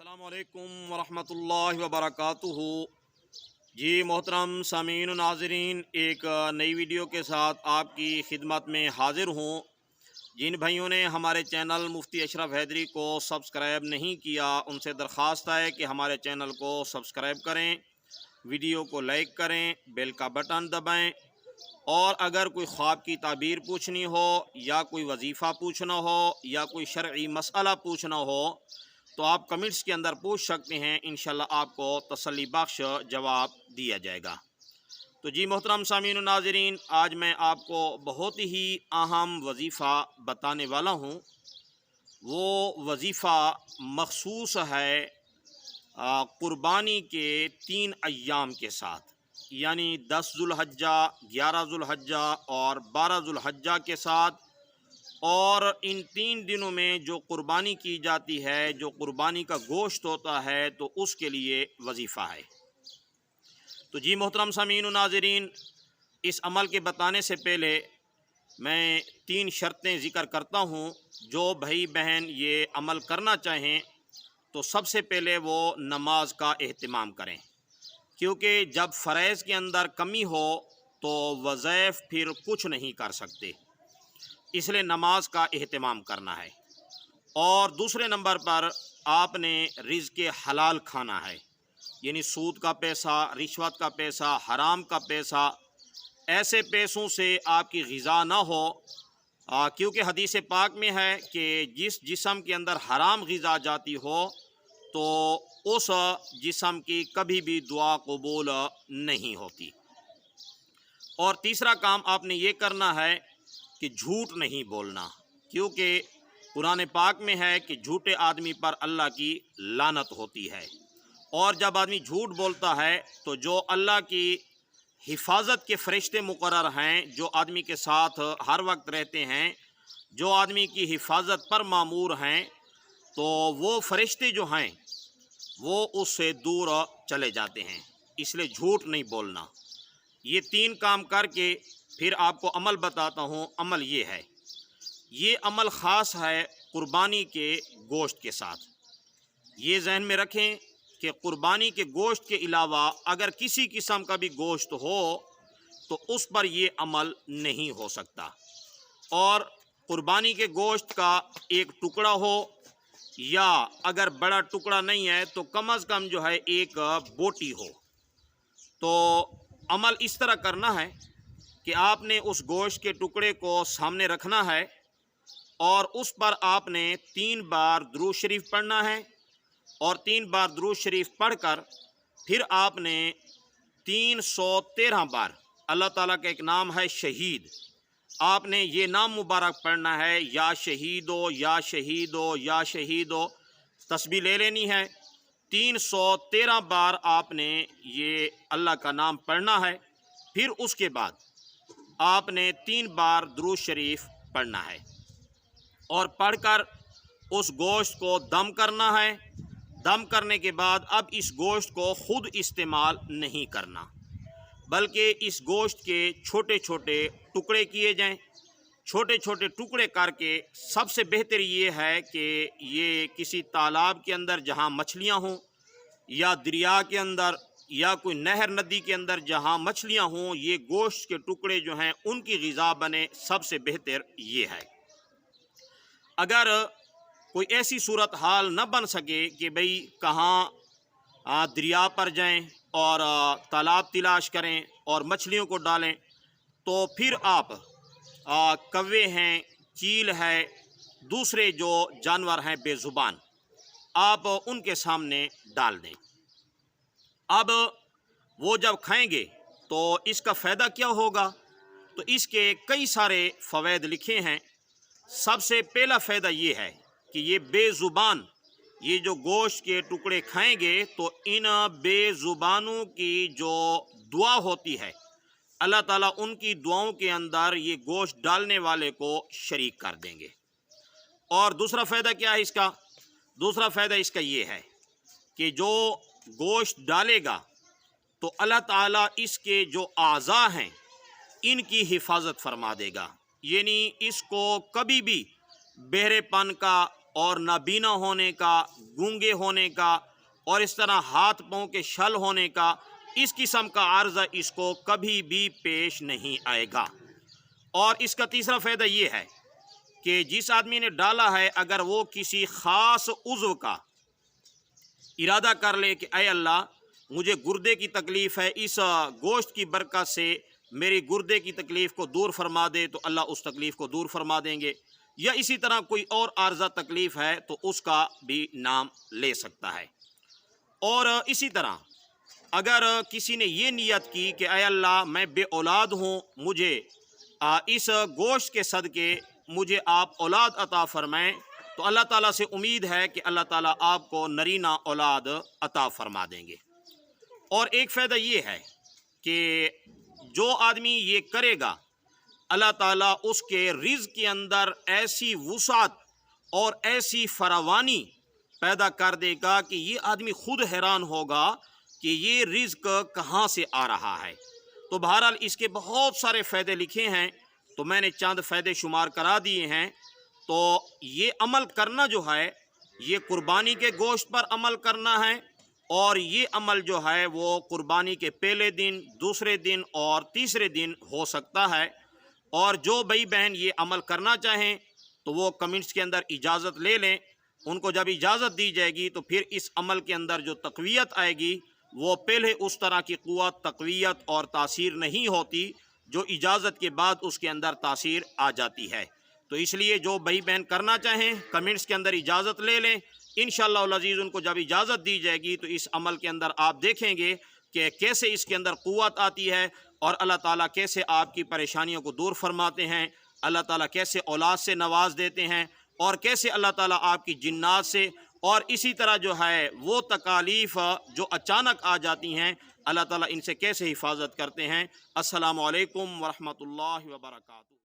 अस्सलामु अलैकुम वरहमतुल्लाहि वबरकातुहू। जी मोहतरम सामीन नाज़रीन, एक नई वीडियो के साथ आपकी खिदमत में हाज़िर हूँ। जिन भाइयों ने हमारे चैनल मुफ्ती अशरफ हैदरी को सब्सक्राइब नहीं किया, उनसे दरख्वास्त है कि हमारे चैनल को सब्सक्राइब करें, वीडियो को लाइक करें, बेल का बटन दबाएं। और अगर कोई ख्वाब की ताबीर पूछनी हो या कोई वजीफ़ा पूछना हो या कोई शरई मसला पूछना हो तो आप कमेंट्स के अंदर पूछ सकते हैं। इंशाल्लाह आपको तसल्ली बख्श जवाब दिया जाएगा। तो जी मोहतरम सामीन नाज़रीन, आज मैं आपको बहुत ही अहम वजीफ़ा बताने वाला हूँ। वो वजीफ़ा मखसूस है क़ुरबानी के 3 अय्याम के साथ, यानी 10 ज़ुल्हज्जा, 11 ज़ुल्हज्जा और 12 ज़ुल्हज्जा के साथ। और इन 3 दिनों में जो क़ुरबानी की जाती है, जो क़ुरबानी का गोश्त होता है, तो उसके लिए वजीफ़ा है। तो जी मोहतरम सामीन नाज़रीन, इस अमल के बताने से पहले मैं 3 शर्तें ज़िक्र करता हूँ। जो भाई बहन ये अमल करना चाहें तो सबसे पहले वो नमाज का एहतमाम करें, क्योंकि जब फ़रज़ के अंदर कमी हो तो वज़ैफ़ फिर कुछ नहीं कर सकते, इसलिए नमाज का एहतमाम करना है। और दूसरे नंबर पर आपने रिज़्क़ हलाल खाना है, यानी सूद का पैसा, रिश्वत का पैसा, हराम का पैसा, ऐसे पैसों से आपकी ग़िज़ा ना हो। क्योंकि हदीस पाक में है कि जिस जिस्म के अंदर हराम ग़िज़ा जाती हो तो उस जिस्म की कभी भी दुआ कबूल नहीं होती। और तीसरा काम आपने ये करना है कि झूठ नहीं बोलना, क्योंकि कुरान पाक में है कि झूठे आदमी पर अल्लाह की लानत होती है। और जब आदमी झूठ बोलता है तो जो अल्लाह की हिफाजत के फ़रिश्ते मुकर्रर हैं, जो आदमी के साथ हर वक्त रहते हैं, जो आदमी की हिफाजत पर मामूर हैं, तो वो फ़रिश्ते जो हैं वो उससे दूर चले जाते हैं। इसलिए झूठ नहीं बोलना। ये 3 काम करके फिर आपको अमल बताता हूँ। अमल ये है, ये अमल ख़ास है क़ुरबानी के गोश्त के साथ। ये जहन में रखें कि क़ुरबानी के गोश्त के अलावा अगर किसी किस्म का भी गोश्त हो तो उस पर ये अमल नहीं हो सकता। और क़ुरबानी के गोश्त का एक टुकड़ा हो, या अगर बड़ा टुकड़ा नहीं है तो कम अज़ कम जो है एक बोटी हो। तो अमल इस तरह करना है कि आपने उस गोश्त के टुकड़े को सामने रखना है और उस पर आपने 3 बार दुरूद शरीफ पढ़ना है। और 3 बार दुरूद शरीफ पढ़कर फिर आपने 313 बार, अल्लाह ताला का एक नाम है शहीद, आपने ये नाम मुबारक पढ़ना है, या शहीदो या शहीदो या शहीदो। तस्बीह ले लेनी है। 313 बार आपने ये अल्लाह का नाम पढ़ना है। फिर उसके बाद आपने 3 बार दुरूद शरीफ पढ़ना है और पढ़कर उस गोश्त को दम करना है। दम करने के बाद अब इस गोश्त को ख़ुद इस्तेमाल नहीं करना, बल्कि इस गोश्त के छोटे छोटे टुकड़े किए जाएं। छोटे छोटे टुकड़े करके सबसे बेहतर ये है कि ये किसी तालाब के अंदर जहाँ मछलियाँ हों, या दरिया के अंदर, या कोई नहर नदी के अंदर जहाँ मछलियाँ हों, ये गोश्त के टुकड़े जो हैं उनकी ग़िज़ा बने। सबसे बेहतर ये है। अगर कोई ऐसी सूरत हाल न बन सके कि भाई कहाँ दरिया पर जाएं और तालाब तलाश करें और मछलियों को डालें, तो फिर आप कौवे हैं, चील है, दूसरे जो जानवर हैं बेज़ुबान, आप उनके सामने डाल दें। अब वो जब खाएंगे तो इसका फ़ायदा क्या होगा? तो इसके कई सारे फ़वाइद लिखे हैं। सबसे पहला फ़ायदा ये है कि ये बेज़ुबान, ये जो गोश्त के टुकड़े खाएंगे तो इन बेज़ुबानों की जो दुआ होती है, अल्लाह ताला उनकी दुआओं के अंदर ये गोश्त डालने वाले को शरीक कर देंगे। और दूसरा फ़ायदा क्या है इसका? दूसरा फ़ायदा इसका ये है कि जो गोश्त डालेगा तो अल्लाह ताला इसके जो आज़ा हैं इनकी हिफाजत फरमा देगा, यानी इसको कभी भी बहरेपन का اور نابینا ہونے کا، گونگے ہونے کا، اور اس طرح ہاتھ پاؤں کے شل ہونے کا، اس قسم کا عارضہ اس کو کبھی بھی پیش نہیں آئے گا۔ اور اس کا تیسرا فائدہ یہ ہے کہ جس آدمی نے ڈالا ہے، اگر وہ کسی خاص عضو کا ارادہ کر لے کہ اے اللہ مجھے گردے کی تکلیف ہے، اس گوشت کی برکت سے میری گردے کی تکلیف کو دور فرما دے، تو اللہ اس تکلیف کو دور فرما دیں گے، یا اسی طرح کوئی اور عارضہ تکلیف ہے تو اس کا بھی نام لے سکتا ہے۔ اور اسی طرح اگر کسی نے یہ نیت کی کہ اے اللہ میں بے اولاد ہوں، مجھے اس گوشت کے صدقے مجھے آپ اولاد عطا فرمائیں، تو اللہ تعالیٰ سے امید ہے کہ اللہ تعالیٰ آپ کو نرینہ اولاد عطا فرما دیں گے۔ اور ایک فائدہ یہ ہے کہ جو آدمی یہ کرے گا، اللہ تعالیٰ اس کے رزق کے اندر ایسی وسعت اور ایسی فراوانی پیدا کر دے گا کہ یہ آدمی خود حیران ہوگا کہ یہ رزق کہاں سے آ رہا ہے۔ تو بہرحال اس کے بہت سارے فائدے لکھے ہیں، تو میں نے چند فائدے شمار کرا دیے ہیں۔ تو یہ عمل کرنا جو ہے، یہ قربانی کے گوشت پر عمل کرنا ہے، اور یہ عمل جو ہے وہ قربانی کے پہلے دن، دوسرے دن اور تیسرے دن ہو سکتا ہے۔ اور جو بھائی بہن یہ عمل کرنا چاہیں تو وہ کمنٹس کے اندر اجازت لے لیں، ان کو جب اجازت دی جائے گی تو پھر اس عمل کے اندر جو تقویت آئے گی وہ پہلے اس طرح کی قوت، تقویت اور تاثیر نہیں ہوتی جو اجازت کے بعد اس کے اندر تاثیر آ جاتی ہے۔ تو اس لیے جو بھائی بہن کرنا چاہیں کمنٹس کے اندر اجازت لے لیں، انشاءاللہ العزیز ان کو جب اجازت دی جائے گی تو اس عمل کے اندر آپ دیکھیں گے کہ کیسے اس کے اندر قوت آتی ہے، اور اللہ تعالیٰ کیسے آپ کی پریشانیوں کو دور فرماتے ہیں، اللہ تعالیٰ کیسے اولاد سے نواز دیتے ہیں، اور کیسے اللہ تعالیٰ آپ کی جنات سے، اور اسی طرح جو ہے وہ تکالیف جو اچانک آ جاتی ہیں، اللہ تعالیٰ ان سے کیسے حفاظت کرتے ہیں۔ السلام علیکم ورحمۃ اللہ وبرکاتہ۔